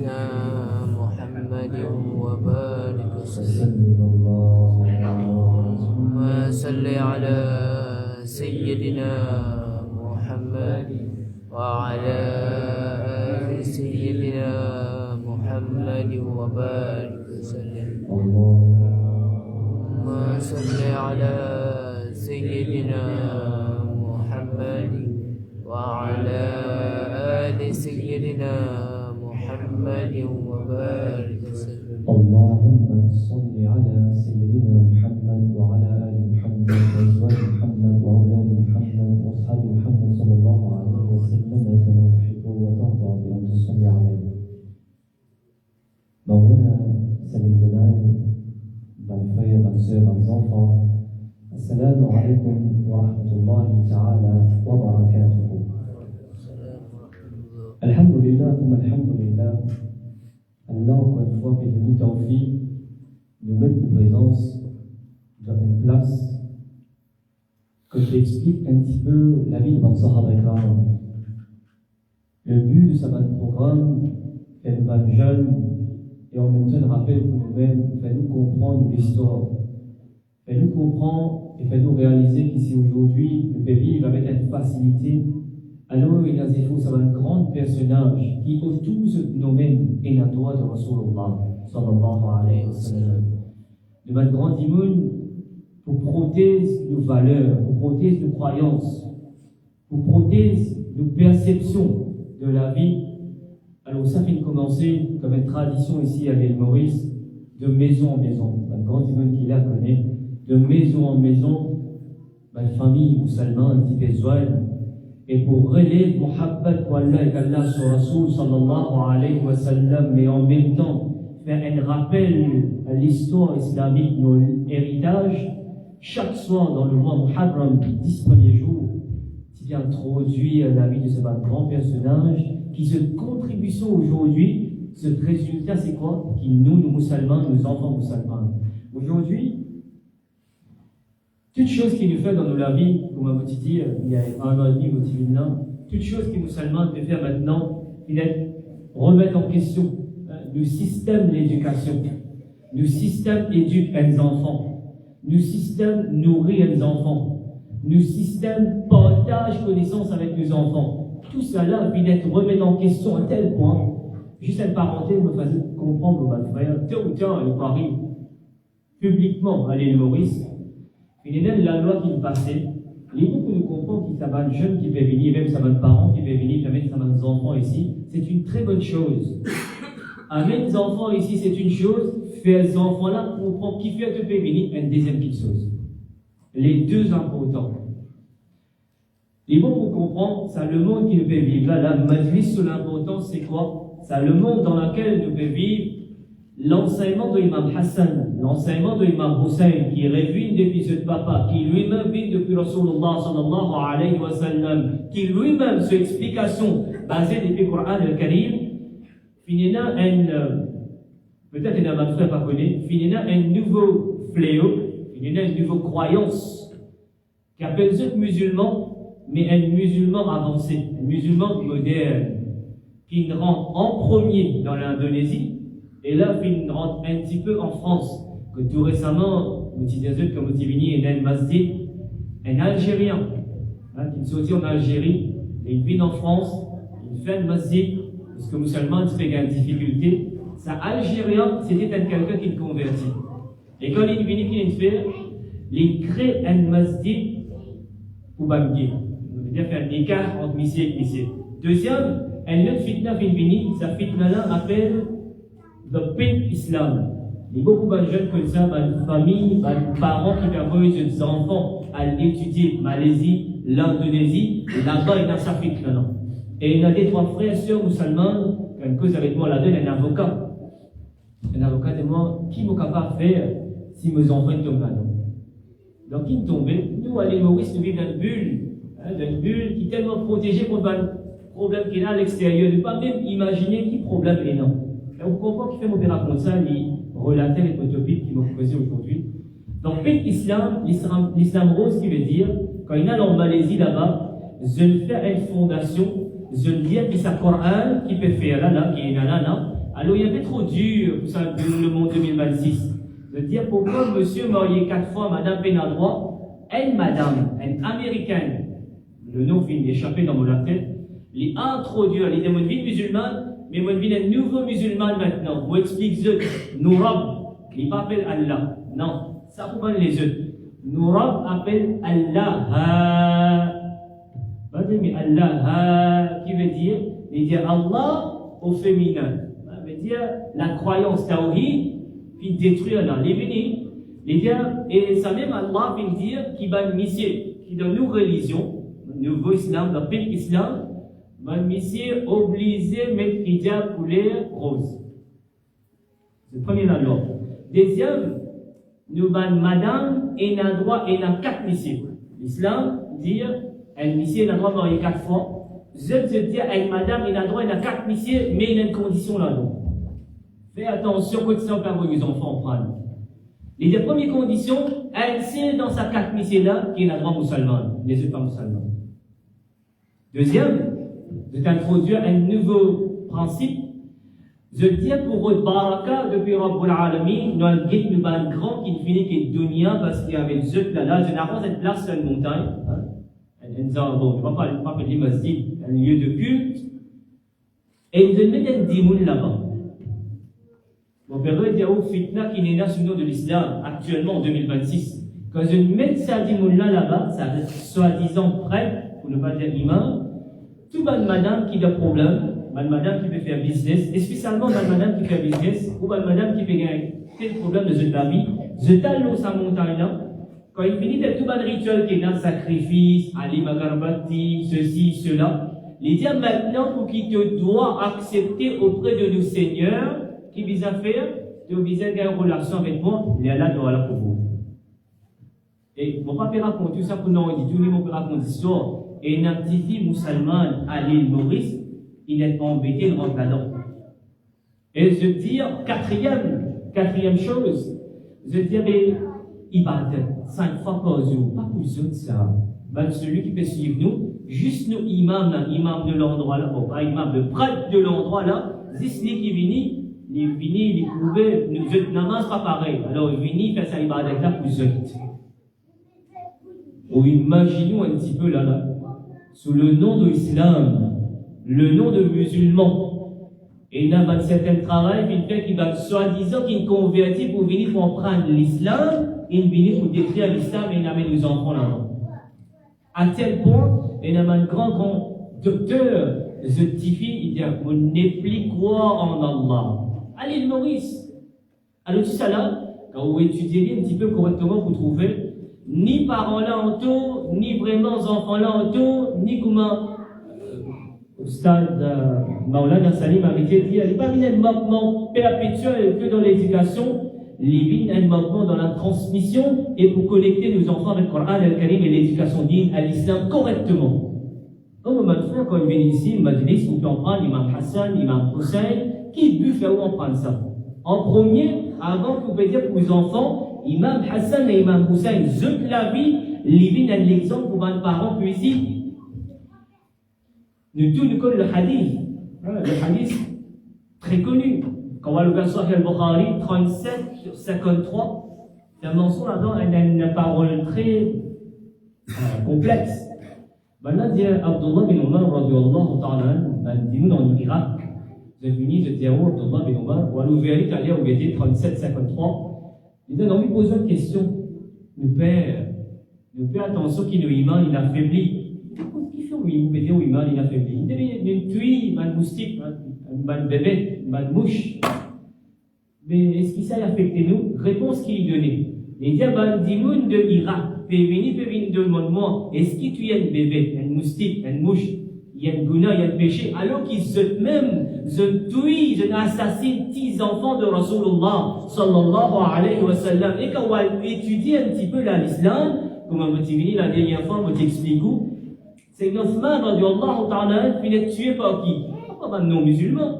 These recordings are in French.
سيدنا محمد وبارك وسلم. اللهم صل على سيدنا محمد وعلى آل سيدنا محمد وبارك وسلم. اللهم صل على سيدنا محمد وعلى آل سيدنا محمد وبارك وسلم. اللهم صل على سيدنا محمد وعلى آل محمد وأزواج محمد وأولاد محمد وأصحاب محمد صلى الله عليه وسلم كما تحب وترضى بأن تصلي عليه. مولانا سليم جمال بن frères, bonnes sœurs, bonnes enfants, assalamu alaikum wa rahmatullahi ta'ala wa barakatuhu. Alhamdulillah, alhamdulillah. Allah, encore une fois, fait de nous tawfiq, nous mettre de présence dans une place que je t'explique un petit peu la vie de notre Sahaba Ikram. Le but de ce programme est de nous jeunes et en même temps de rappel pour nous-mêmes, fait nous comprendre l'histoire, fait nous comprendre et fait nous réaliser qu'ici aujourd'hui, nous pouvons vivre avec une facilité. Alors, il y a des fois, ça va un grand personnage qui, autour de nous-mêmes, est la droite de Rasulullah, sallallahu alayhi wa sallam. Nous avons un grand immune pour protéger nos valeurs, pour protéger nos croyances, pour protéger nos perceptions de la vie. Alors, ça fait commencer comme une tradition ici à l'île Maurice, de maison en maison. Un grand immune qui la connaît, de maison en maison, ma famille musulmane, dit Bezouane. Et pour relayer Muhammad wa Allah et Allah sur Rasoul sallallahu alayhi wa sallam, mais en même temps faire un rappel à l'histoire islamique, nos héritages, chaque soir dans le mois Muharram, 10 premiers jours, qui introduit la vie de ce grand personnage, qui se contribution aujourd'hui, ce résultat c'est quoi? Qui nous musulmans, nos enfants musulmans. Aujourd'hui, toute chose qui nous fait dans la vie, comme on dit il y a 1 an et demi, toute chose qui musulmans peut faire maintenant, il est remettre en question le système d'éducation, le système éduque les enfants, le système nourrit les enfants, le système partage connaissance avec nos enfants. Tout cela vient d'être remis en question à tel point, juste une parenthèse me faisait comprendre, mon frère, tôt ou tard, il parie publiquement à l'île Maurice. Il y a la loi qui passait. Il faut que nous comprenions qu'il y a des jeunes qui peuvent venir, même ça va des parents qui peuvent venir, même ça va des enfants ici. C'est une très bonne chose. Amener des enfants ici, c'est une chose. Faire des enfants-là, comprendre qui fait de venir, une deuxième petite chose. Les deux importants. Il faut pour comprendre, c'est le monde qui nous peut vivre. Là, la majlis sur l'importance, c'est quoi? C'est le monde dans lequel nous pouvons vivre. L'enseignement de l'imam Hassan, l'enseignement de l'imam Hussein, qui révèle depuis ce papa, qui lui-même vient depuis Rasulullah sallallahu alayhi wa sallam, qui lui-même, son explication basée depuis le Coran al-Karim, finira peut-être il y a un frère pas connu, finira un nouveau fléau, finira une nouvelle croyance, qui appelle ceux musulmans, mais un musulman avancé, un musulman moderne, qui rentre en premier dans l'Indonésie. Et là, il rentre un petit peu en France, que tout récemment, comme Moutivini et un masjid, un Algérien, qui sortit en Algérie, et il vit en France, il fait un masjid, parce que musulman se fait une difficulté. C'est Algérien, c'était quelqu'un qui le convertit. Et quand il vient, qu'il fait, il crée un masjid pour Bangui. C'est-à-dire faire un écart entre Messie et Messie. Deuxième, un autre fitna qui vient, sa fitna-là appelle le Pink Islam. Il y a beaucoup de jeunes comme ça, une famille, des parents qui permettent des enfants à étudier Malaisie, l'Indonésie, là-bas il y a sa fitna. Et il y a des 3 frères et sœurs musulmans, qui ont une cause avec moi là-dedans, un avocat. Un avocat de moi, qui m'a capable de faire si mes enfants tombent là-dedans? Donc ils tombent, nous à l'île Maurice, nous vivons dans une bulle qui est tellement protégée contre un problème qu'il y a à l'extérieur. Ne pas même imaginer qui problème il y a. Et on comprend qu'il fait mon père comme ça, il relatait les topics qui m'ont posé aujourd'hui. Donc, l'islam rose, qui veut dire, quand il y a en Malaisie là-bas, je vais faire une fondation, je vais dire que c'est le Coran qui peut faire là, qui est là, Alors, il est un peu trop dur pour ça, le monde 2026. De dire pourquoi monsieur marié 4 fois, madame Pénadroit, elle, madame, elle américaine, le nom vient d'échapper dans mon tête, les introduire, les démons de vie musulmane, mais moi, je suis un nouveau musulman maintenant. Moi, explique nous Rab, il pas appelle Allah. Non, ça vous pas les autres. Nous Rab appelle Allah. Mais Allah, qui veut dire, il dit Allah au féminin. Ça veut dire la croyance tawhid, puis détruire dans les bénis. Et ça même Allah veut dire qu'il va initier, qui dans nos religions, nouveau islam, dans le pays islam, va initier obligé de mettre hijab couleur rose. C'est le premier loi. Deuxième, nous avons madame et n'a droit et n'a 4 missiers. L'islam dit, elle missier n'a droit de marier 4 fois. Je dis, elle madame et n'a droit et n'a 4 missiers, mais il y a une condition là-dedans. Fais attention quand tu as les enfants prendre. Les 2 premières conditions, elle sait dans sa 4 missiers-là qu'il y a un droit musulman, les autres pas musulmans. Deuxième, je t'introduire un nouveau principe. Je dis pour eux, baraka, depuis Rabbul Alamin, nous avons dit un grand qui finit qui est dunya parce qu'il y avait des autres là, je n'ai pas cette place sur une montagne. Je ne vais pas appeler masjid, un lieu de culte. Et ils mettent un dimoun là-bas. Mon père dit, oh, fitna qui n'est là sous le nom de l'islam, actuellement en 2026. Quand je mets ça dimoun là-bas, ça reste soi-disant prêt, pour ne pas dire imam. Tout madame qui a des problèmes, madame qui peut faire business, et spécialement madame qui fait business, ou madame qui peut gagner quel problème de la vie, je t'allais au sa montagne là, quand il finit de tout le rituel qui est dans le sacrifice, Ali Magarbati, ceci, cela, il dit maintenant pour qu'il te doit accepter auprès de nos seigneurs, qui vise à faire, tu vise à avoir une relation avec moi, il est là dans la pour vous. Et mon papa raconte tout ça pour nous, il dit tout le monde raconte l'histoire. Et un petit fille musulmane à l'île Maurice, il est embêté de rentrer là-dedans. Et je dis, quatrième chose, je dis, mais il va 5 fois par jour, pas plus de ça. Ben, celui qui peut suivre nous, juste nous, imam de l'endroit là, bon, pas imam, le prêtre de l'endroit là, juste lui qui vient, il pouvait, nous namaz pas pareil. Alors il vient, il fait sa ibadat là plus vite. Ou imaginons un petit peu là, sous le nom de l'islam, le nom de musulman, et il y a un certain travail qui va soi-disant qu'il convertit pour venir pour prendre l'islam, il vient pour détruire l'islam et il amène les enfants là-bas. À tel point, il y a un grand docteur certifié, il dit, vous n'êtes plus croire en Allah. Allez, Maurice. Alors tout ça là, quand vous étudiez un petit peu correctement, vous trouvez ni parents là en tout, ni vraiment enfants là en tout, ni comment Ustad Maulana Salim avait dit, il n'y a pas un manquement perpétuel que dans l'éducation, il y a un manquement dans la transmission et pour connecter nos enfants avec le Coran, Al-Karim et l'éducation digne à l'islam correctement. Donc, on m'a dit, quand il vient ici, il m'a dit, vous pouvez en prendre l'imam Hassan, l'imam Hussein, qui but faire où on prend ça? En premier, avant que vous pouvez dire pour les enfants, Imam Hassan et Imam Hussein, je la vie, il y a un exemple pour mes parents, puis ici, nous tous nous connaissons le hadith très connu. Quand on va le Sahih al-Bukhari 37-53, c'est un mensonge là-dedans, il y a une parole très complexe. Maintenant, dit Abdullah bin Umar, radiallahu ta'ala, dit nous dans l'Irak, vous êtes venu, je dis à Abdullah bin Umar, ou à l'ouvrier italien, où il était 37-53, il dit, on a envie de poser une question. Nous père attention qui nous iman, il affaiblit. Qui fait où il peut dire où iman, il affaiblit? Il dit, une tuile, un moustique, un bébé, une mouche. Mais est-ce qu'il s'est affecté nous? Réponse qu'il donnait. Il dit, dimoun de Irak, peut venir de moi, est-ce qu'il tue un bébé, un moustique, une mouche? Il y a un guna, il y a un péché, alors qu'ils se même, je tue, je assassine 10 enfants de Rasulullah sallallahu alayhi wa sallam. Et quand on va étudier un petit peu l'islam, comme on m'a dit la dernière fois, on m'a expliqué, c'est que Othman radiallahu ta'ala il est tué par qui? Pas un non-musulman.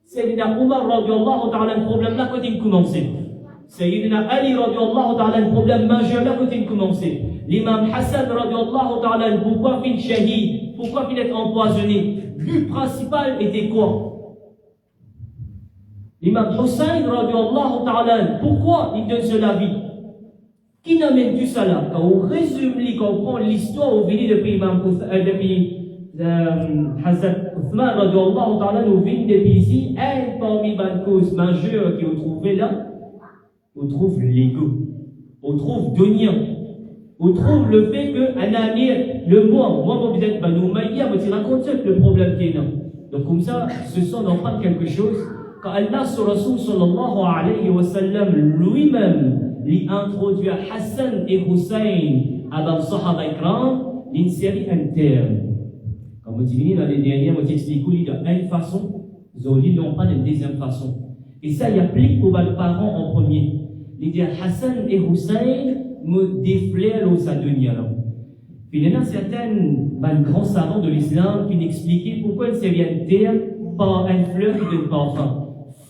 Sayyidina Omar radiallahu ta'ala le problème là quand il commençait. Sayyidina Ali radiallahu ta'ala le problème majeur là quand il commençait. L'imam Hassan radiallahu ta'ala pourquoi il shahid? Pourquoi il est empoisonné? Le but principal était quoi? L'imam Hussein, radiallahu ta'ala, pourquoi il donne cela vie? Qui n'amène tout cela? Quand on résume, quand on prend l'histoire au venu depuis Imam depuis Hazrat Uthman, radiallahu ta'ala, nous vient depuis ici, un parmi les causes majeures qu'on trouve là, on trouve l'ego, on trouve dunya, on trouve le fait que moi, vous êtes Banu Umayya, mais tu racontes ça le problème qui est là. Donc, comme ça, ce sont d'en quelque chose. Quand Allah, sur Rasul sallallahu alayhi wa sallam, lui-même, lui introduit Hassan et Hussein avant le Sahaba Ikram, une série interne. Comme on dit dans les derniers, on t'explique qu'il y a une façon, ils n'ont pas de deuxième façon. Et ça, il applique aux parents en premier. Il dit Hassan et Hussein me déflairent au Sadunia. Puis il y en a certains grands savants de l'islam qui expliquaient pourquoi une série interne par une fleur qui donne parfum.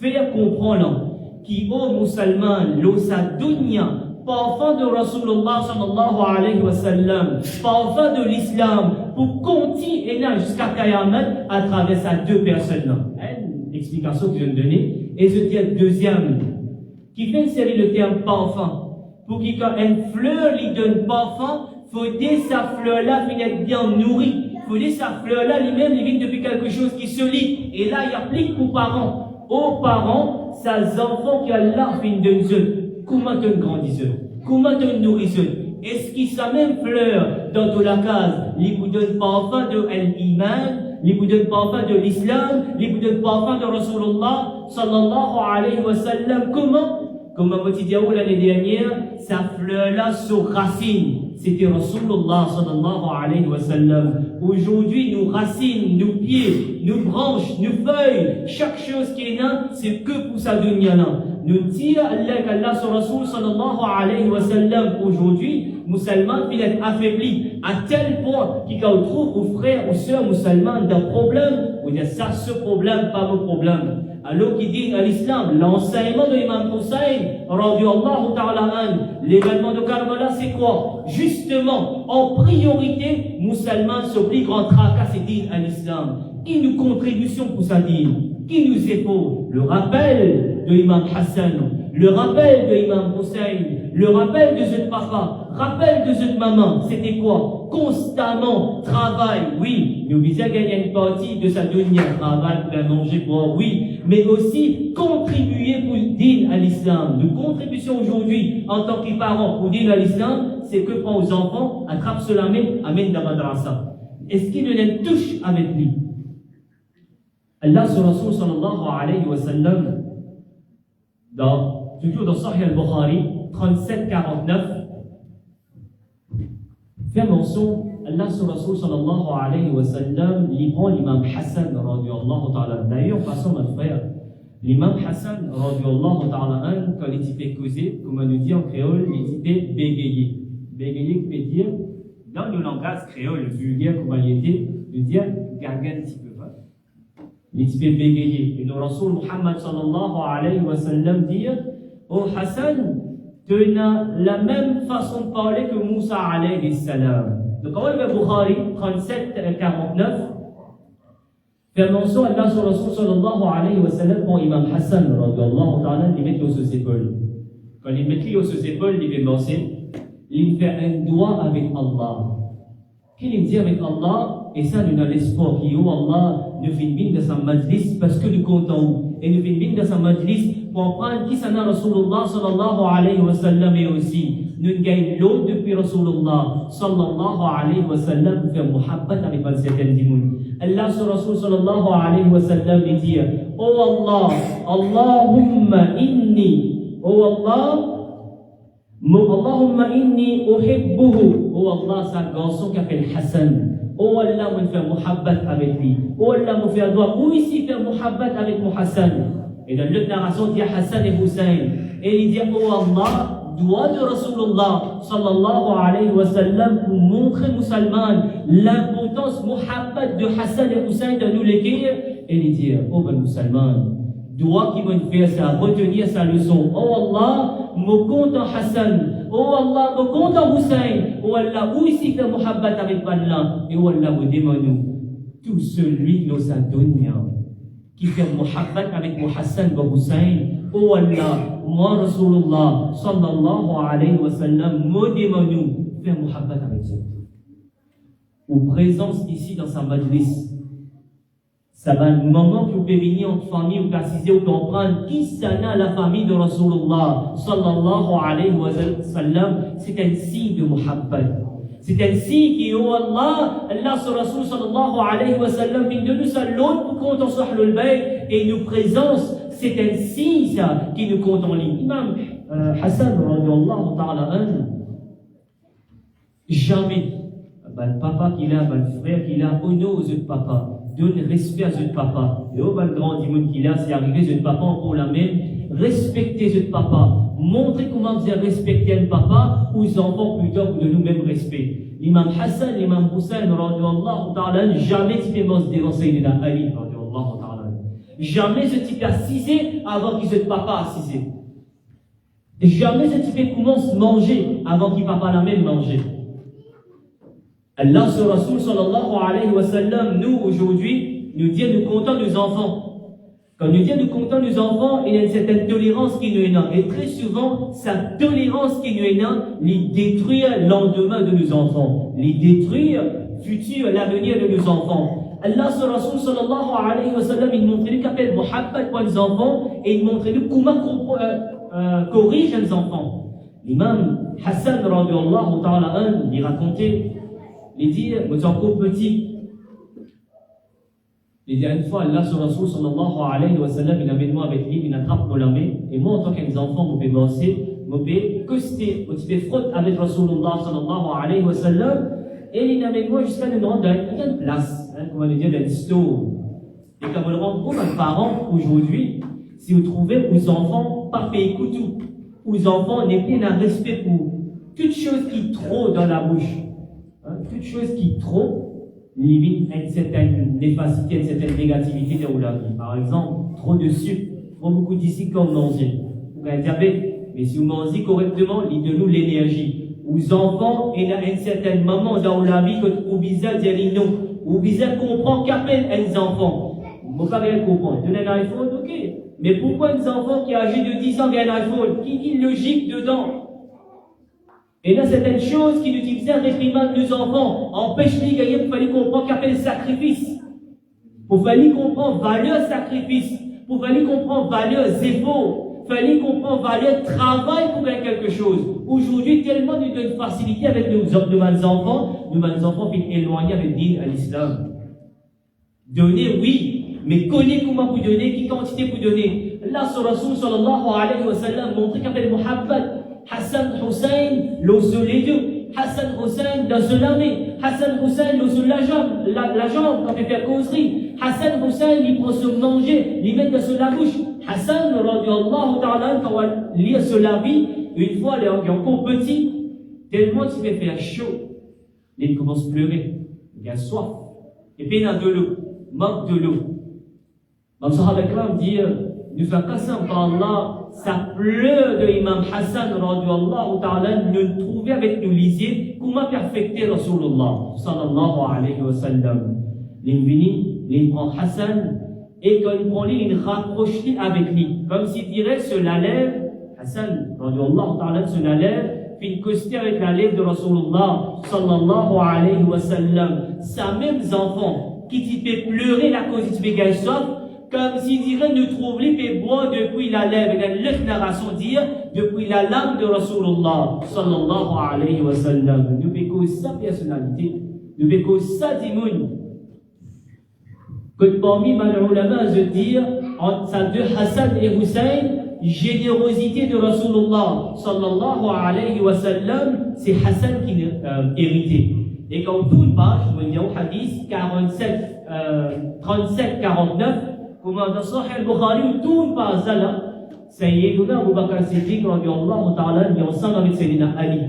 Faire comprendre qui au musulman l'eau Sadunia, parfum de Rasulullah sallallahu alayhi wa sallam, parfum de l'islam, pour continuer jusqu'à Qayamat à travers ces deux personnes-là. Une explication que je viens de donner. Et je dis la deuxième, qui fait une série de termes parfum. Pour qu'il quand une fleur lui donne parfum, il faut que sa fleur-là finisse bien nourrie. Il faut que sa fleur-là lui-même lui vient depuis quelque chose qui se lit. Et là, il applique aux parents. Aux parents, ces enfants qui Allah fin de eux. Comment tu grandis eux? Comment tu nourris eux? Est-ce qu'il sa même fleur dans toute la case, il vous donne parfum de l'iman, il vous donne parfum de l'islam, il vous donne parfum de Rasulullah sallallahu alayhi wa sallam? Comment? Comme on dit l'année dernière, sa fleur-là sur racine. C'était Rasulullah sallallahu alayhi wa sallam. Aujourd'hui, nos racines, nos pieds, nos branches, nos feuilles, chaque chose qui est là, c'est que pour sa dunya-là. Nous disons Allah sur Rasul sallallahu alayhi wa sallam. Aujourd'hui, musulmans, il est affaibli à tel point qu'il trouve aux frères, aux sœurs musulmans d'un problème. On dit ça, ce problème, pas mon problème. Alors qu'il dit à l'islam, l'enseignement de l'imam Hussein, radiallahu ta'ala, l'événement de Karbala, c'est quoi? Justement, en priorité, musulmans, ce plus grand tracas, c'est dit à l'islam. Qui nous contribution pour sa dîne? Qui nous épaule? Le rappel de l'imam Hassan, le rappel de l'imam Hussein, le rappel de ce papa, rappel de cette maman, c'était quoi? Constamment travail, oui, nous visons à gagner une partie de sa dunya, travail pour manger, pour oui, mais aussi contribuer pour dire à l'islam. Notre contribution aujourd'hui en tant que parents pour dire à l'islam, c'est que prend aux enfants, attrape cela même, amène dans la madrasa. Est-ce qu'il ne touche avec lui? Allah sur Rasul sallallahu alayhi wa sallam, toujours dans Sahih al-Bukhari 37-49, fait mention, Allah sur Rasul sallallahu alayhi wa sallam, il prend l'imam Hassan radiallahu ta'ala. D'ailleurs, passons mon frère, l'imam Hassan radiallahu ta'ala, quand il était causé, comme on nous dit en créole, il était bégayé. Bégayé qui veut dire, dans le langage créole vulgaire, comme il était, il veut dire gargan un petit peu. Il était bégayé. Et le Rasul Muhammad sallallahu alayhi wa sallam dit, oh Hassan, tu as la même façon de parler que Moussa alayhi salam. Donc, quand on va Bukhari 37-49, fait mention Allah sur Rasul sallallahu alayhi wa sallam pour Imam Hassan, radiallahu ta'ala, il met sur ses épaules. Quand il met sur ses épaules, il fait mention, il fait un doigt avec Allah. Qu'il dit avec Allah, et ça nous a l'espoir qui, oh Allah, nous fait bien de sa majlis parce que nous comptons. Et nous fait bien de sa majlis pour prendre qui s'en a Rasulullah sallallahu alayhi wa sallam et aussi. Nous gagnons l'eau depuis Rasulullah sallallahu alayhi wa sallam pour faire muhabbat avec le certains dimoun. Allah sur Rasul sallallahu alayhi wa sallam dit, oh Allah, Allahumma inni, oh Allah, Allahumma inni uhibbuhu. Oh Allah, c'est un garçon qui appelle Hassan. Oh Allah, me fait muhabbat avec lui. Oh Allah, me fait doigt. Où ici faire muhabbat avec mon Hassan? Et dans l'autre narration, il y a Hassan et Hussein. Et il dit, oh Allah, doigt de Rasulullah sallallahu alayhi wa sallam pour montrer aux musulmans l'importance muhabbat de Hassan et Hussein dans nous les guerres. Et il dit, oh ben musulmans, doigt qui vont faire ça, retenir sa leçon. Oh Allah, me compte en Hassan. Oh Allah, me compte en Hussein. Oh Allah, où ici fait muhabbat avec Allah. Et oh Allah, me demande tout celui qui nous a donné. qui fait muhabbat avec Hassan et Hussein. Oh Allah, moi Rasulullah sallallahu alayhi wa sallam, modément-nous, faire muhabbat avec eux. Ou présence ici dans sa majlis. Ça va le moment que vous pouvez venir en famille ou préciser ou comprendre qui ça n'a la famille de Rasulullah sallallahu alayhi wa sallam, c'est un signe de muhabbat. C'est un signe qui, oh Allah, Allah sur Rasul sallallahu alayhi wa sallam, vient de nous saluer pour qu'on en soit le bayt et nous présence. C'est un signe ça qui nous compte en ligne. Imam Hassan radiallahu ta'ala jamais le papa qu'il a, le frère qu'il a, honore aux autres papas, donne respect à ce papa. Et au le grand dimanche qu'il a, c'est arrivé ce papa pour la même, respecter ce papa, montrer comment vous respecter un papa aux enfants plutôt que de nous-mêmes respect. L'imam Hassan, l'imam Hussein, radiallahu ta'ala, jamais tu peux se dénoncer de Ali, radiallahu ta'ala. Jamais ce type a cisé avant qu'il se papa a cisé. Jamais ce type commence à manger avant qu'il papa la même manger. Allah sur Rasul sallallahu alayhi wa sallam, nous aujourd'hui, nous dit nous comptons nos enfants. Quand nous dit nous comptons nos enfants, il y a une certaine tolérance qui nous est là. Et très souvent, cette tolérance qui nous est là, les détruire le lendemain de nos enfants, les détruire futur, l'avenir de nos enfants. Allah sur Rasul sallallahu alayhi wa sallam, il montre nous qu'appelle muhabbat pour les enfants et il montre nous comment corrige les enfants. L'imam Hassan radiallahu ta'ala il racontait. Il dit, vous encore petit. Il dit, une fois, Allah sur Rasul sallallahu alayhi wa sallam, il amène moi avec lui, il attrape nos lamés. Et moi, en tant qu'enfant, je peux danser, je peux coster, je peux frotter avec Rasulullah sallallahu alayhi wa sallam. Et il amène moi jusqu'à nous rendre dans une place, comment le dire, dans l'histoire. Et comme on le rend compte, un parent, aujourd'hui, si vous trouvez aux enfants, pas payer couteau, aux enfants, n'est plein de respect pour toute chose qui trop dans la bouche. Toute chose qui trop limite une certaine néfacité, une certaine négativité dans la vie. Par exemple, trop de sucre, trop beaucoup d'ici comme manger. Vous avez un diabète, mais si vous mangez correctement, il donne nous l'énergie. Aux enfants, il y a un certain moment dans la vie que vous bizarre dire non. Vous bizarre comprendre qu'appelle un enfant. Vous ne pouvez pas bien comprendre. Donner un iPhone, ok. Mais pourquoi un enfant qui a âgé de 10 ans a un iPhone? Qui dit logique dedans? Et là, certaines choses qui nous utilisaient à réprimer nos enfants, empêche-les de gagner, pour fallait comprendre qu'appelle sacrifice. Pour fallait comprendre valeur sacrifice. Pour fallait comprendre valeur zéro. Fallait comprendre valeur travail pour gagner quelque chose. Aujourd'hui, tellement nous donne facilité avec nos enfants sont éloignés avec l'islam. Donner, oui, mais connaître comment vous donner, qui quantité vous donner. Là, sur Rasul sallallahu alayhi wa sallam, montrer qu'appelle muhabbat. Hassan Hussein, l'os les deux. Hassan Hussein, l'os l'armée. Hassan Hussein, l'os la jambe, quand il fait la causerie. Hassan Hussein, il prend se manger, il met dans la bouche. Hassan, radiallahu ta'ala, quand on lit sur la vie, une fois, il est encore petit, tellement il fait faire chaud. Il commence à pleurer. Il a soif. Et puis il a de l'eau. Manque de l'eau. Comme ça, avec là, on dit, nous faisons qu'assam par Allah. Ça pleure de Imam Hassan radiallahu ta'ala nous trouver avec nous lisier comment perfecter Rasulullah sallallahu alayhi wa sallam. Il prend Hassan et quand il prend lui, il rapproche lui avec lui. Comme s'il dirait sur la lèvre, Hassan radiallahu ta'ala sur la lèvre, puis il costait avec la lèvre de Rasulullah sallallahu alayhi wa sallam. Sa même enfant qui t'y fait pleurer la cause du bégay soif, comme s'il dirait nous trouve les bois depuis la lèvre, et l'autre narration dire depuis la langue de Rasulullah sallallahu alayhi wa sallam. Nous pécons sa personnalité, nous pécons sa dimoun. Que parmi les ulama je dire entre sa deux Hassan et Hussein, générosité de Rasulullah sallallahu alayhi wa sallam, c'est Hassan qui l'a hérité. Et quand on tourne page, on dit au hadith 37-49, comment dans Sahih al-Bukhari, on tourne par Zala, Sayyiduna Abu Bakr Siddiq, radiallahu ta'ala, il est ensemble avec Sayyidina Ali.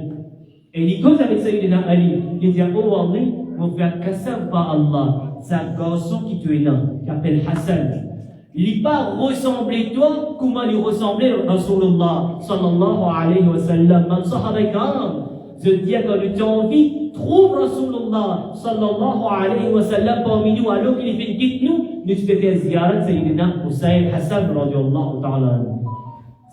Et il cause avec Sayyidina Ali. Il dit, oh Allah, on fait un qassam par Allah. C'est un garçon qui te est là, qui s'appelle Hassan. Il n'est pas ressemblé toi, comment il ressemblait Rasulullah sallallahu alayhi wa sallam. Man sahaba ikram, Je dis quand tu as envie, trouve Rasulullah sallallahu alayhi wa sallam parmi nous, alors qu'il fait quitte nous, nous te faire ziyarat Sayyidina Hussein Hassan radiallahu ta'ala.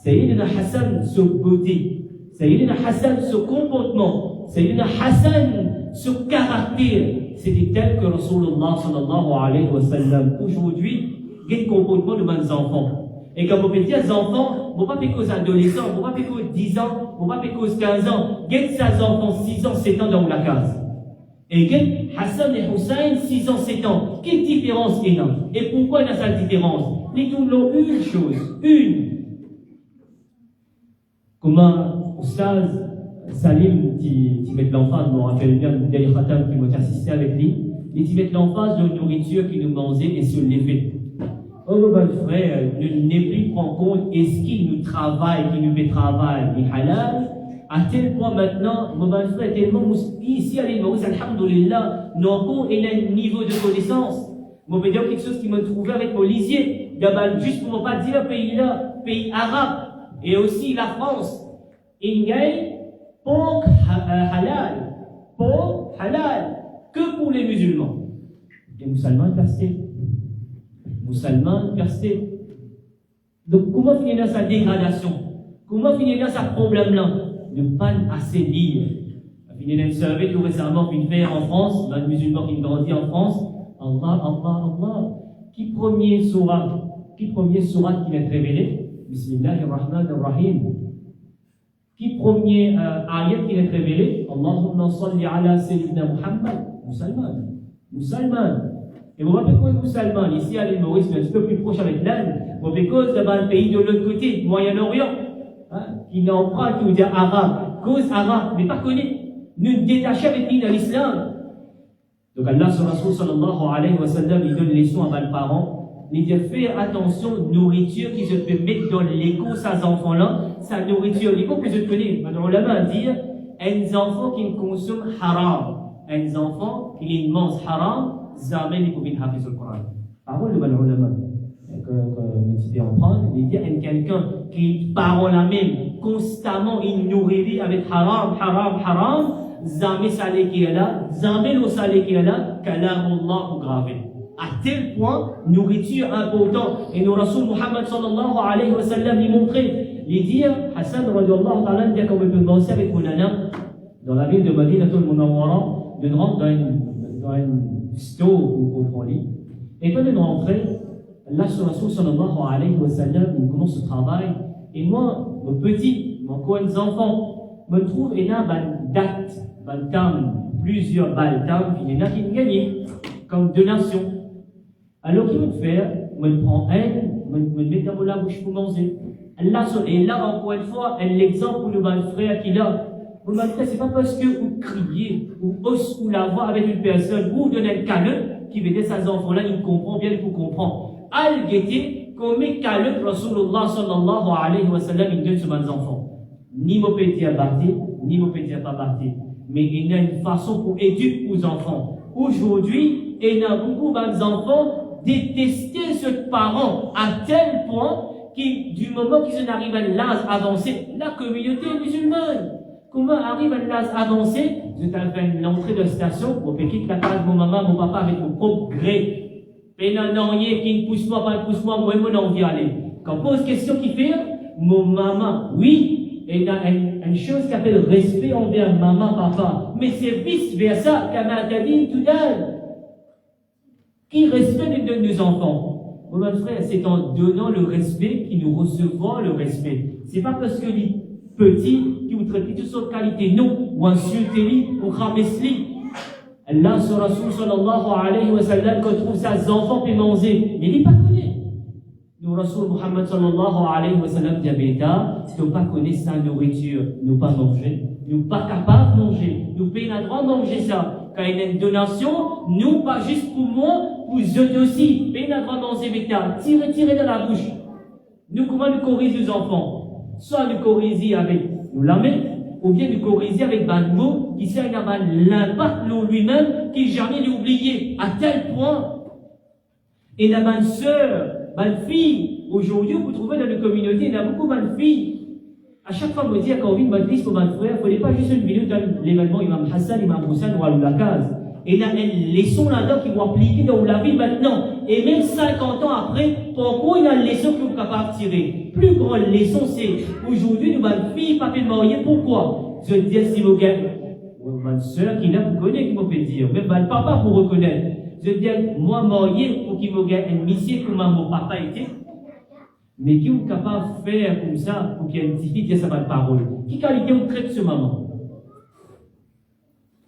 Sayyidina Hassan, ce beauté, Sayyidina Hassan, ce comportement, Sayyidina Hassan, ce caractère, c'était tel que Rasulullah sallallahu alayhi wa sallam. Aujourd'hui, il y a un comportement de mes enfants. Et quand vous dites aux enfants, vous ne pouvez pas aux adolescents, vous ne pouvez pas aux 10 ans, vous ne pouvez pas aux 15 ans. Il y a ces enfants 6 ans, 7 ans dans la case. Et il y a Hassan et Hussein 6 ans, 7 ans. Quelle différence il y a? Et pourquoi il y a cette différence? Les deux ont une chose, une. Comment Oustaz Salim, qui met l'emphase, je me rappelle bien de Dali Khatam qui m'a assisté avec lui, et qui met l'emphase de la nourriture qu'il nous mangeait et sur l'effet. Oh, mon frère, ne plus prendre compte est-ce qu'il nous travaille, qu'il nous fait travail, il est halal, à tel point maintenant, mon frère, tellement ici à l'île Maurice, alhamdoulilah, nous avons un niveau de connaissance. Moi, je vais dire quelque chose qui m'a trouvé avec mon lisier, juste pour ne pas dire pays-là, pays arabe, et aussi la France. Il y a porc halal, que pour les musulmans. Les musulmans persés. Musulmans persés. Donc, comment finir dans sa dégradation? Comment finir dans sa problème-là? Ne pas assez lire. Il y a une survey tout récemment qu'une faire en France, un musulman qui grandit en France. Allah, Allah, Allah. Qui premier surat qui m'est révélé? Bismillahirrahmanirrahim. Qui premier ayat qui est révélé? Allahumma salli ala Sayyidina Muhammad. Musulman. Et vous voyez quoi musulman? Ici à l'île Maurice, mais un petit peu plus proche avec l'Inde. Vous voyez cause devant le pays de l'autre côté, Moyen-Orient, qui n'en parle que vous dire arabe, cause arabe, mais pas connu. Nous détachons avec lui dans l'islam. Donc Allah sallallahu alayhi wa sallam, il donne les leçons à mes parents. Il dit faire attention aux nourritures qui se peut mettre dans l'écho, ces enfants-là, sa nourriture, l'écho que je connais. Maintenant, on l'a dit, un enfant qui consomme haram, un enfant qui mange haram, jamais il peut bien hafiz le Coran. Parole de l'ulama. Que on prend, il dit quelqu'un qui parle la même, constamment il nourrit avec haram, jamais salé qui est là, jamais le salé qui est là, kalamullah ou gravé. À tel point, nourriture importante. Et nous, Rasul Muhammad sallallahu alayhi wa sallam, il montrait, il dit, Hassan radiallahu ta'ala, dit qu'on peut commencer avec mon nana, dans la ville de Madinatul Munawwara, de rentrer dans une stove ou au lit. Et quand il est rentré, là, sur Rasul sallallahu alayhi wa sallam, il commence ce travail. Et moi, mon petit, mon coin enfants, me trouve, il y a une date, une terme, plusieurs balles, il y en a qui gagnent, comme donation. Alors, qu'il me fait, me prend elle, me met dans la bouche pour manger. Et là, encore une fois, l'exemple pour le frère qu'il a. Vous m'avez c'est pas parce que vous criez, ou la voix avec une personne, ou vous donnez un canon, qui veut dire ces enfants-là, il comprend bien, il faut comprendre. Al-Ghété, comme canon, Rasulullah sallallahu alayhi wa sallam, il donne sur mes enfants. Ni mon petit à battre, ni mon petit à pas battre. Mais il y a une façon pour éduquer aux enfants. Aujourd'hui, il y a beaucoup d'enfants détester ce parent à tel point que du moment qu'ils arrivent à l'âge avancé, la communauté musulmane, comment arrive à l'âge avancé? Vous êtes à l'entrée de la station, vous pouvez quitter la case de mon maman, mon papa avec mon propre gré. Et non, rien qui ne pousse moi, pas pousse moi, moi, mon envie aller. Quand on pose question qui fait, mon maman, oui, et il y a une chose qui s'appelle respect envers maman, papa. Mais c'est vice versa, comme a dit tout à l'heure. Qui respecte nos enfants? Mon frère, c'est en donnant le respect que nous recevons le respect. C'est pas parce que les petits qui vous traitent de toute qualité, non, ou insultez-les, ou rabaissez-les. Allah, sur Rasul sallallahu alayhi wa sallam, quand on trouve ses enfants puis manger, mais il n'est pas connu. Nous, Rasul Muhammad sallallahu alayhi wa sallam, diabéta, si on pas connaît sa nourriture, nous pas manger, nous pas capables de manger, nous payons le droit de manger ça. Quand il y a une donation, nous, pas juste pour moi, pour eux aussi, payons le droit de manger avec ça, tirez dans la bouche. Nous, comment nous corriger les enfants? Soit nous corriger avec nous la main, ou bien nous corriger avec un mot qui sert à l'impact lui-même, qui jamais l'oublié, à tel point. Et la bonne sœur, bonne fille, aujourd'hui, vous trouvez dans les communautés, il y a beaucoup de bonnes filles. À chaque fois, me dire quand on vit une majlis pour mon frère, il ne fallait pas juste une minute dans l'événement Imam Hassan, Imam Hussein ou Al-Lakaz. Et il y a une leçon là-dedans qui vont appliquer dans la vie maintenant. Et même 50 ans après, pourquoi il y a une leçon que vous êtes capable de tirer? Plus grande leçon, c'est aujourd'hui, nous avons une fille, pas de marier. Pourquoi? Je veux dire, si vous gagnez, ma soeur qui là, vous connaissez, qui m'a fait dire, même mon papa pour reconnaître. Je veux dire, moi, marié, pour qu'il me gagne une mission comme mon papa était. Mais qui est capable de faire comme ça pour qu'il y ait une petite fille qui ait sa parole? Qui qualité on traite ce moment?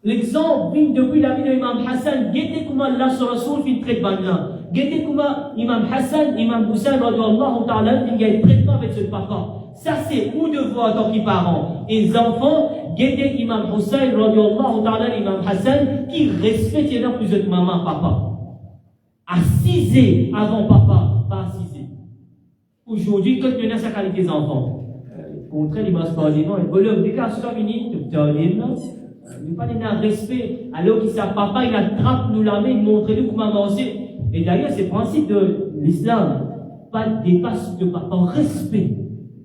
L'exemple vient depuis la vie de Imam Hassan. Guettez comment Allah sur Rasoul fait traite banane. Guettez comment Imam Hassan, Imam Hussein, radiyallahu ta'ala, il y a un traitement avec ce papa. Ça c'est où devoir en tant que parents. Et les enfants, guettez Imam Hussein, radiyallahu ta'ala, Imam Hassan, qui respectent les plus de maman, papa. Assisez avant papa, pas assisez. Aujourd'hui, quand on a sa qualité des enfants, contre les masses parlement, et le des cas, c'est comme une nous pas un respect, alors que sa papa, il attrape nous la main, il montre nous comment avancer. Et d'ailleurs, c'est le principe de l'islam. Pas de dépasse de papa, respect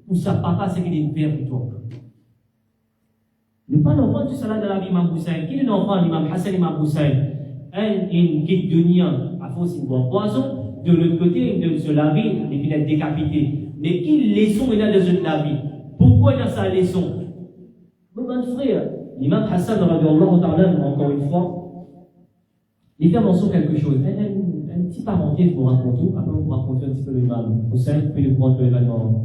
pour sa papa, c'est qu'il est père pour toi. Ne pas l'enfant tout ça là dans la vie Imam Hussein. Qui est l'enfant d'Imam Hassan, Imam Hussein? Un, une guide de nia, à force, il boit poison. De l'autre côté, il se laver, il finit décapité. Mais qui leçon il a de la vie? Pourquoi il a sa leçon? Mon frère, l'imam Hassan, encore une fois, il fait mention quelque chose. Un petit parenthèse pour raconter. Après, on va raconter un petit peu l'imam Hussein, puis nous prendre l'événement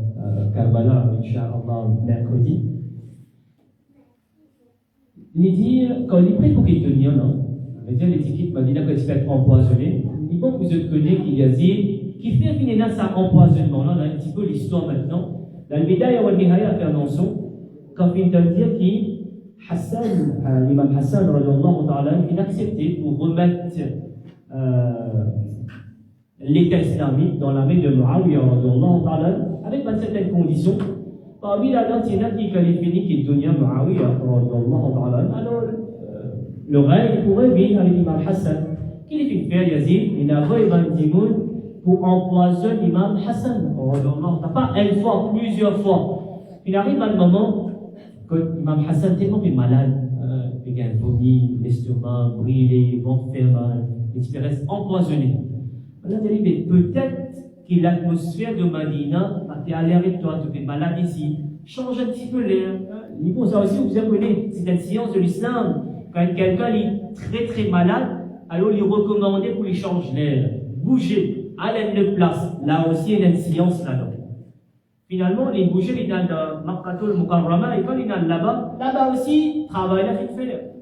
Karbala, Inch'Allah, mercredi. Il dit, quand il prie pour qu'il devienne, c'est-à-dire l'étiquette Madina, quand il se fait empoisonner, il faut que vous connaissez qu'il y a qui fait finir ça empoisonnement. Là, on a un petit peu l'histoire maintenant. Dans le Bidaya wa Nihaya a fait mention, quand il vient de dire qu'il Hassan, l'imam Hassan, il a accepté pour remettre l'État islamique dans la main de Muawiyah, avec certaines conditions. Parmi la dantina qui qualifie qui est donnée à Muawiyah, alors le règne pourrait venir avec l'imam Hassan. Qu'il fait faire Yazid, il a envoyé Ibn Timoun pour empoisonner l'imam Hassan. Pas une fois, plusieurs fois. Il arrive à un moment que l'imam Hassan tellement est malade, il a un vomi, l'estomac brûlé, ventre fait mal, il se reste empoisonné. On a dit, mais peut-être que l'atmosphère de Madina a été allée avec toi, tu es malade ici, change un petit peu l'air. Il faut ça aussi, vous apprenez, c'est une science de l'islam. Quand quelqu'un est très très malade, alors il recommandait pour lui changer l'air, bouger, aller de place. Là aussi, il y a une science là-dedans. Finalement, les bouger, il y a dans Makkatul Mukarrama, et quand il y a là-bas aussi, travail là, il fait.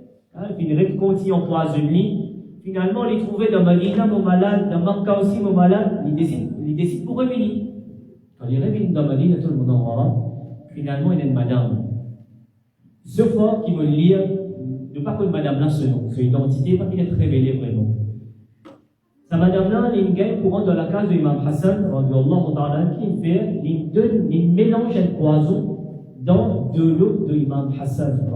Puis il continue empoisonné. Finalement, il trouvait dans Madina, mon malade, dans Makka aussi, mon malade, il décide pour revenir. Quand il revient dans Madina, tout le monde en voit. Finalement, il y a une madame. Ce fois qu'il veut lire, ne pas que madame là, ce nom, son identité, pas qu'il est révélé vraiment. Sa madame-là, il gagne courant dans la case de l'imam Hassan, il mélange un poison dans de l'eau de l'imam Hassan.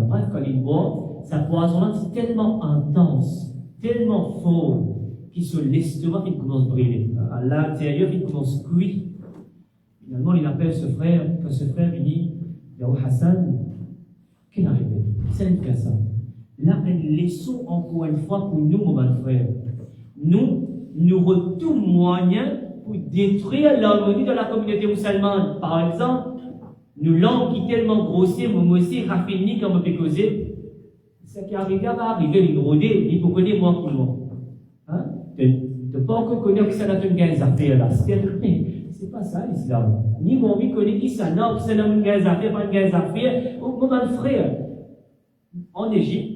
Bref, quand il boit, sa poison-là, c'est tellement intense, tellement fort, qu'il se l'estomac, il commence à brûler. À l'intérieur, il commence à cuire. Finalement, il appelle ce frère, quand ce frère, il dit, Yahou Hassan, qu'est-ce qui est arrivé? C'est une ça. Là, une leçon encore une fois pour nous, mon frère. Nous avons tout moyen pour détruire l'harmonie de la communauté musulmane. Par exemple, nous langue qui est tellement grossière, mais aussi raffinée comme on peut causer. Ce qui arrive là va arriver, il rôder, il faut connaître moi qui moi. Hein? Tu ne peux pas encore connaître que ça n'a une gain affaire là. C'est pas ça l'islam. Ni mon ami connaît qui ça n'a une gain affaire, pas une gain affaire. Mon frère, en Égypte,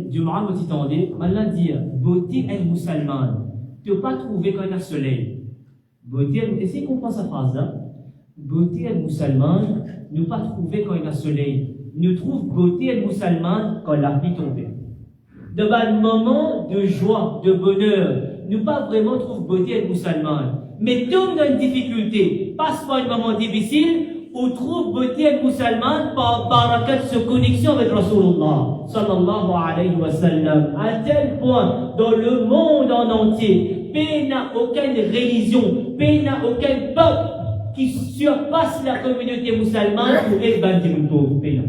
du Mara me dit, Allah dit, beauté est musulmane. Tu ne peux pas trouver quand il y a soleil. Beauté, essayez de comprendre cette phrase-là. Beauté est musulmane, ne pas trouver quand il y a soleil. Nous trouve beauté est musulmane quand la pluie tombe. Devant un moment de joie, de bonheur, nous pas vraiment trouve beauté est musulmane. Mais tombe dans une difficulté, passe par un moment difficile, on trouve beauté musulmane par barakat de connexion avec Rasulullah sallallahu alayhi wa sallam. À tel point, dans le monde en entier, paix n'a aucune religion, paix n'a aucun peuple qui surpasse la communauté musulmane pour être bandi de pauvre payant.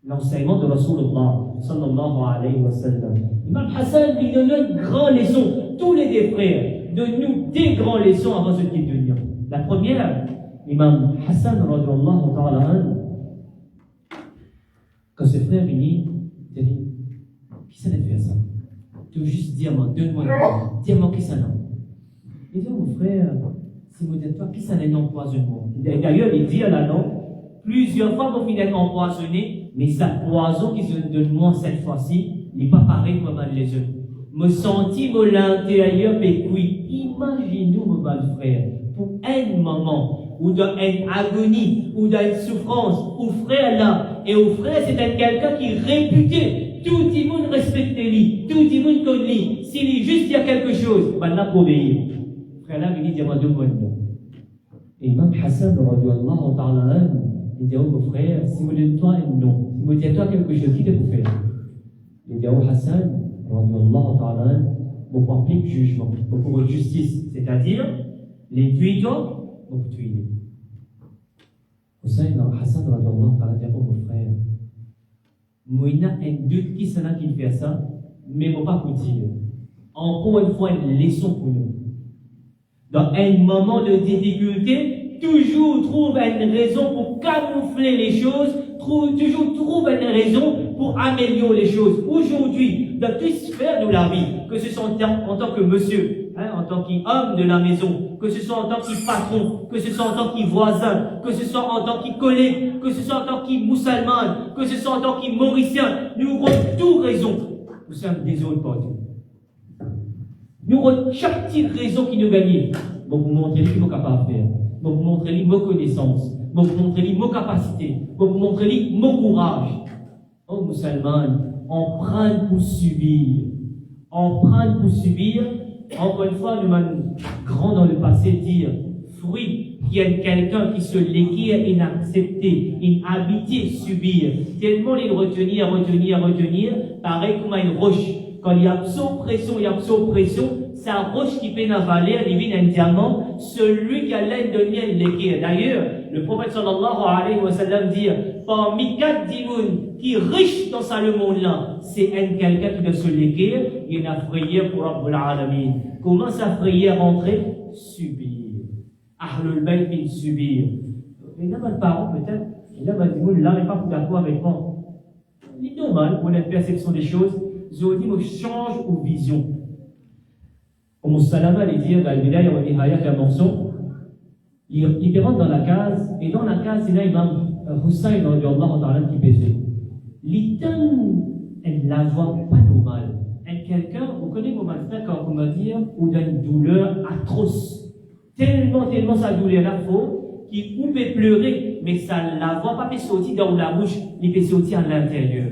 L'enseignement de Rasulullah sallallahu alayhi wa sallam. Imam Hassan lui donne une grande leçon, tous les deux frères, donne-nous des grandes leçons avant ce type de lien. La première, Imam Hassan radiallahu ta'ala anhu, quand ce frère vient, il dit, qui ça fait ça? Tu veux juste dire, donne-moi dis-moi qui ça n'a. Il dit, mon frère, si vous dites toi, qui ça n'est empoisonnement? D'ailleurs, il dit là, non, plusieurs fois, vous finissez empoisonné, mais ça poison qui se donne moi cette fois-ci, n'est pas pareil comme les autres. Me sentis mon l'intérieur pécoui. Imaginez-nous, mon bon frère, pour un moment, ou dans une agonie, ou dans une souffrance, ou frère là, et au frère, c'est quelqu'un qui est réputé. Tout le monde respecte lui, tout le monde connaît lui. S'il dit juste dire quelque chose, ben là, pour obéir. Frère là, il dit, dis-moi deux mots. Et Imam Hassan, radiallahu ta'ala, il dit, oh mon frère, si vous dites toi un non, si vous dites toi quelque chose, qui te vous faire? Il dit, oh Hassan, radiallahu ta'ala, vous appliquez jugement, vous pour justice, c'est-à-dire, les tuiteurs, vous tuez. Hussein, Hassan, radiallahu ta'ala, dit, oh mon frère, moi, il y a un doute qui s'en a qui fait ça, mais je ne vais pas vous dire. Encore une fois, une leçon pour nous. Dans un moment de difficulté, toujours trouve une raison pour camoufler les choses, toujours trouve une raison pour améliorer les choses. Aujourd'hui, dans toute sphère de la vie, que ce soit en tant que monsieur, en tant qu'homme de la maison, que ce soit en tant que patron, que ce soit en tant que voisin, que ce soit en tant que collègue, que ce soit en tant que musulman, que ce soit en tant que mauricien, nous avons toute raison. Nous sommes désolés pour tout. Nous avons chaque petite raison qui nous gagne. Pour vous montrer ce que nous sommes capables de faire. Pour vous montrer nos connaissances. Pour vous montrer nos capacités. Pour vous montrer nos courage. Oh musulmans, on prend pour subir. On prend pour subir. Encore une fois, nous avons grand dans le passé dire fruit qu'il y a quelqu'un qui se léguait, inaccepté, inhabité, subir. Tellement il retenir, pareil comme une roche. Quand il y a pression, c'est un roche qui peut avaler, il devient un diamant, celui qui a l'aide de lui est légué. D'ailleurs, le prophète sallallahu alayhi wa sallam dit, parmi 4 dimoun qui est riche dans ce monde-là, c'est quelqu'un qui doit se léguer, il y a une prière pour Rabbul Alamin. Comment sa prière rentrer? Subir. Ahlul Bayt bin subir. Mais là, le parent peut-être, et là, dimoun, là, n'est pas d'accord avec moi. Il est normal pour la perception des choses. Zodi me change ou vision. Comme Salama les dire dans le Bidaya ou Nihaya qui a mention, il rentre dans la case, et dans la case, il y a Imam Hussein qui pesait. L'item, elle la voit pas normale. Quelqu'un, vous connaissez mon frère, quand on va dire, ou d'une douleur atroce. Tellement sa douleur là, faut, qu'il peut pleurer, mais ça ne la voit pas peut sortir dans la bouche, il peut sortir à l'intérieur.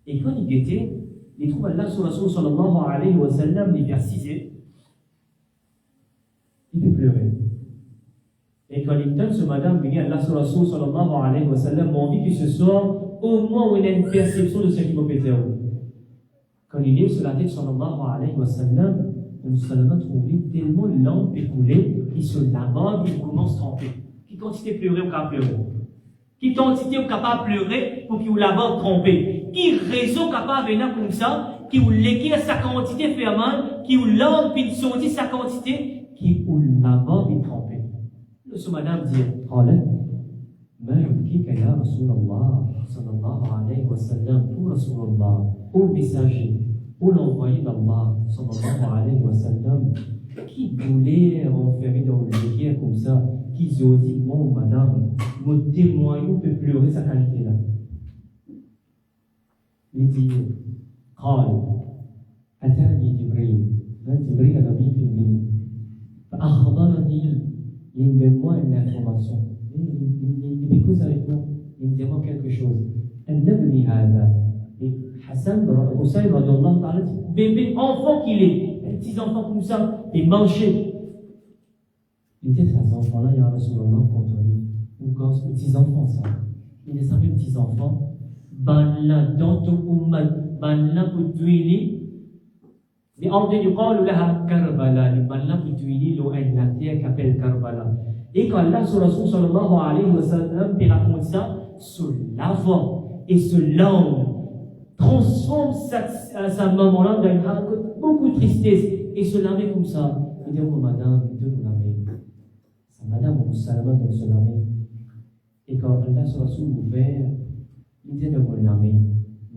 Et quand il était, il trouve Allah sur Rasul sallallahu alayhi wa sallam, les versiser, il peut pleurer. Et quand il donne ce madame, il dit Allah sur Rasul sallallahu alayhi wa sallam, m'a envie que ce soit au moins où il a une perception de ce qu'il peut faire. Quand il est sur la tête sallallahu alayhi wa sallam, le musulman trouve tellement l'âme écoulée, il se lave, il commence à tremper. Qui quantité pleurer ou qu'à pleurer? Qui quantité ou capable de pleurer pour qu'il vous la tromper? Qui raison capable de venir comme ça, qui vous l'équire sa quantité fermante, qui vous l'âme puis sortir sa quantité, qui vous la tromper. Le madame dit, ما يبكيك يا رسول الله صلى الله عليه وسلم ou رسول الله ou messager ou l'envoyé d'Allah صلى الله عليه وسلم qui voulait enfermer dans le guerre comme ça, qui ont dit, mon madame, mon témoin peut pleurer sa qualité là. Il dit, قال أتاني جبريل جبريل نبي في البيت فأخبرني il me donne moi une information. Il dit cause avec moi, il me demande quelque chose. النبني هذا. Et Hassan, Hussein, bébé, enfant qu'il est, les petits enfants comme ça, et manger. Il était ces enfants-là, il y a Rasulallah contre lui, ou petits enfants ça. Il est simple petits enfants. Banla, dans ton umman, banla pour tuer. لأرض يقال لها كربلاء بل لم تولي له أن نأتي كبل كربلاء Et quand Allah sallallahu alayhi wa sallam te raconte ça, se lave et se lave, transforme sa maman-là dans une beaucoup de tristesse et se laver comme ça. Il dit, oh madame, de nous laver. Sa madame, on de se laver. Et quand Allah sallallahu ouvert, il dit de me laver.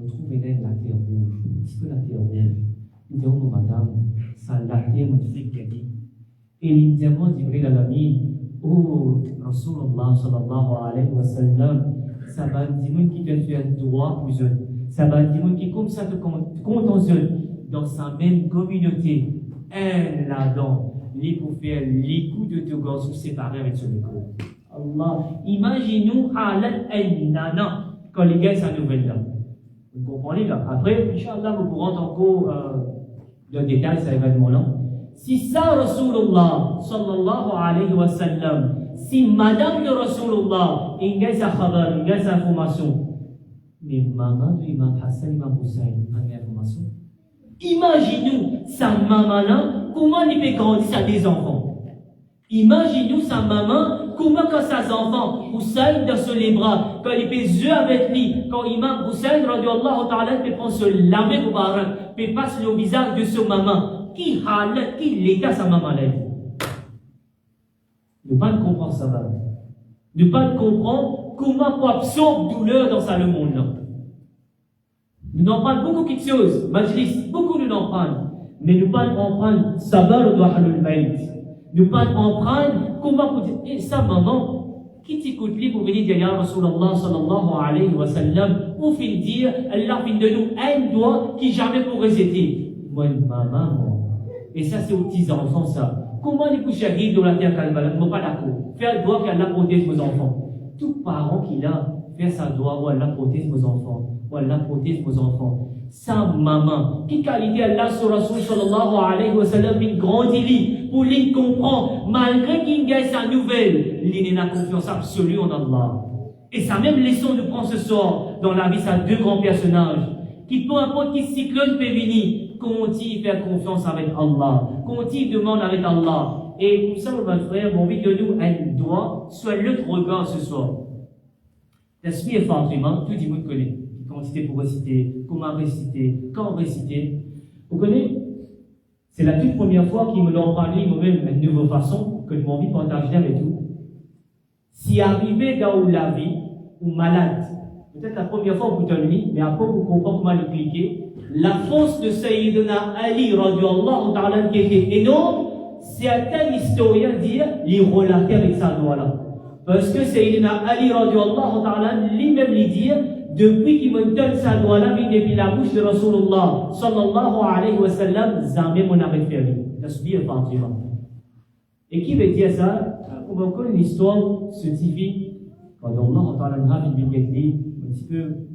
Je trouve la terre rouge, un petit peu la terre rouge. Il dit, oh madame, ça la terre me fait gagner. Et l'immédiatement, Jibril al-Amin, oh Rasulullah sallallahu alayhi wa sallam, ça va dire qui te fait un droit pour eux. Ça va dire qui comme ça te contentionnent dans sa même communauté. Un là-dedans, les pour faire les coups de deux gosses séparés avec ce micro. Allah, imaginez-nous halat al-nana quand les gars sa nouvelle là. Vous comprenez là? Après, Inch'Allah, vous pourrez encore de détails cet événement-là. Si ça, Rasulullah sallallahu alayhi wa sallam, si madame de Rasulullah, il y a sa khabar, il y a sa information, mais maman de Imam Hassan, Imam Hussein, il y a information. Imaginez-nous sa maman-là, comment il peut grandir à des enfants. Imaginez-nous sa maman, comment quand ses enfants, Hussein dans les bras, quand il peut jouer avec lui, quand Imam Hussein, radiallahu ta'ala, peut prendre ce lamer au barak, peut passer le visage de sa maman. Qui l'état sa maman là? Ne pas comprendre ça va. Ne pas comprendre comment pour absorber douleur dans le monde là. Nous en parlons beaucoup de choses, majlis, beaucoup nous en parlent, mais nous pas en prendre sabar de Ahlul Bayt. Nous pas en prendre comment pour dire sa maman qui t'écoute lui pour venir dire ya Rasulullah sallallahu alayhi wa sallam ou fin dire Allah fin de nous un doigt qui jamais pour réciter. Moi maman. Et ça, c'est aux petits enfants, ça. Comment les coucher à dans la terre calmale? Ne pas d'accord. Faire doigt qu'Allah protège vos enfants. Tout parent qui a, faire sa doigt, ou Allah protège vos enfants. Ou Allah protège vos enfants. Sa maman, qui qualité Allah sur Rasul sallallahu alayhi wa sallam, il grandit, pour lui comprendre, malgré qu'il gagne sa nouvelle, il n'a confiance absolue en Allah. Et ça même leçon de prendre ce soir, dans la vie, ça deux grands personnages, qui peu importe qui cyclone peut venir, continue à faire confiance avec Allah, continue à demander avec Allah. Et comme ça, mon frère, mon envie de nous, elle doit soit l'autre regard ce soir. Tasbih et Fatima, tout le monde connaît. Quantité pour réciter, comment réciter, quand réciter. Vous connaissez? C'est la toute première fois qu'ils me l'ont parlé, moi-même, une nouvelle façon, que je m'en envie de partager avec vous. Si arrivé dans la vie, ou malade, peut-être la première fois vous donnez, mais après vous comprenez comment l'expliquer. La force de Sayyidina Ali, radiallahu ta'ala, qui était énorme, certains historiens disent, il relatait avec sa doigt-là. Parce que Sayyidina Ali, radiallahu ta'ala, lui-même lui dit, depuis qu'il me donne sa doigt-là, depuis la bouche de Rasulullah, sallallahu alayhi wa sallam, jamais mon avait fait lui. Tasbih et Fatima. Et qui veut dire ça? On va connaître l'histoire scientifique. Quand Allah ta'ala a un petit peu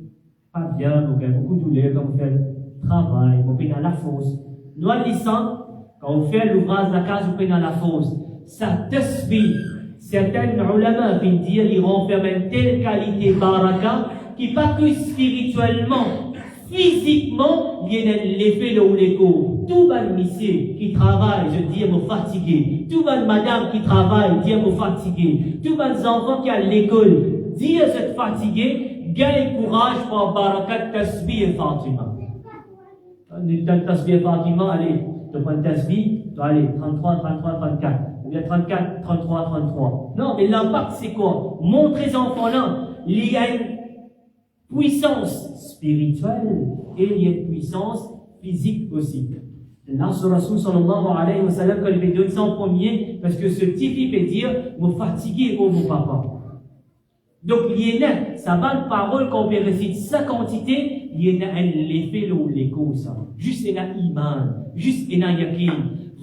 pas bien, donc il y a beaucoup de douleur quand on fait le travail, on fait dans la fosse. Nous, quand on fait l'ouvrage de la case, on fait dans la fosse. Ça tasbih. Certains ulama viennent dire qu'ils renferment une telle qualité baraka qui pas que spirituellement, physiquement, il y a l'effet de l'écho. Tout le monsieur qui travaille, je dis, me fatigué. Tout le madame qui travaille, dit, me fatigué. Tout les enfants qui à l'école, dit, être fatigué, gagne courage pour barakat tasbih et Fatima. Tasbih et Fatima, allez, tu prends tasbih, allez, 33, 33, 34. Ou bien 34, 33, 33. Non, mais l'impact, c'est quoi? Montrer ces enfants-là, il y a une puissance spirituelle et il y a une puissance physique aussi. Là, sur Rasul sallallahu alayhi wa sallam, quand il fait donner ça en premier, parce que ce type, il peut dire, me fatiguer, oh mon papa. Donc, il y a ça va de parole qu'on peut réciter sa quantité, il y a l'effet ou l'écho, ça. Juste il y a iman, juste il y a yakin.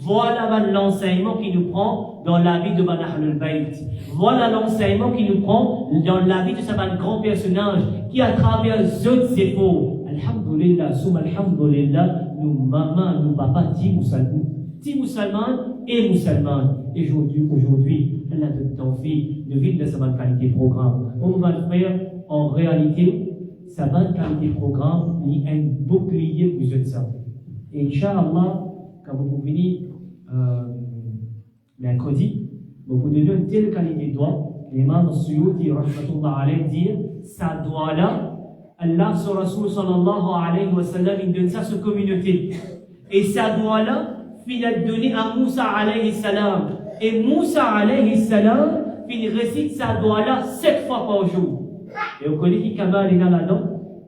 Voilà l'enseignement qui nous prend dans la vie de Bani Ahlul Bayt. Voilà l'enseignement qui nous prend dans la vie de ce grand personnage qui, à travers d'autres efforts, alhamdulillah, soum alhamdulillah, nous maman, nous papa, dit musulmans et musulmanes. Et aujourd'hui, elle a de tawfiq de vivre de sa bonne qualité programme. On va le faire en réalité, sa bonne qualité programme, il y a un bouclier plus de ça. Et Inch'Allah, quand vous venez mercredi, Donc, pour donner une telle qualité de doigt, l'imam Suyuti, rahmatullah alayhi, dit, ça doit là, Allah, son Rasoul, sallallahu alayhi wa sallam, il donne ça à sa communauté. Et ça doit là, il a donné à Moussa alayhi salam. Et Moussa alayhi salam, il récite ça doit là 7 fois par jour. Et on connaît qui Kamal est là-dedans.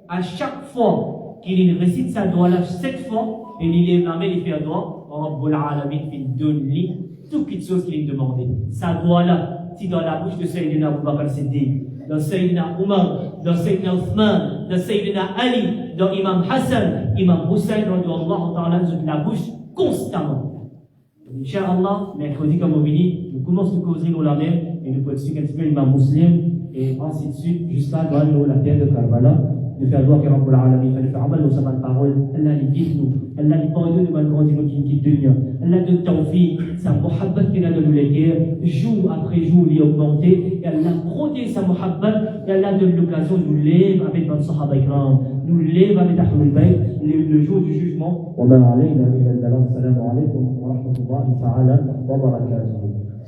À chaque fois qu'il récite ça doit là 7 fois, et il est nommé, il fait un doigt, Rabbul Alamin, il donne lui toutes les choses qu'il a demandé. Ça doit là, si dans la bouche de Sayyidina Abu Bakr Siddiq, dans Sayyidina Umar, dans Sayyidina Uthman, dans Sayyidina Ali, dans Imam Hassan, Imam Hussein, dans la bouche constamment. Inch'Allah, mercredi, comme on dit, nous commençons à causer la même et nous poursuivons un petit peu l'imam musulman et ainsi de suite, jusqu'à dans la terre de Karbala. Nous faisons doigt que Rabbul Alamin, nous faisons amal, nous savons la parole, Allah les guide nous, Allah les pardonne de malgrandir nous qui dunya, Allah donne tawfiq, sa muhabbat qui n'a de nous léguer, jour après jour, il est augmenté, et Allah protège sa muhabbat, et Allah donne l'occasion de nous lever avec notre sahaba ikram, nous lever avec Ahlul Bayt, le jour du jugement. Wa ma alayna illa al-salam alaykum wa rahmatullahi ta'ala wa barakatuh.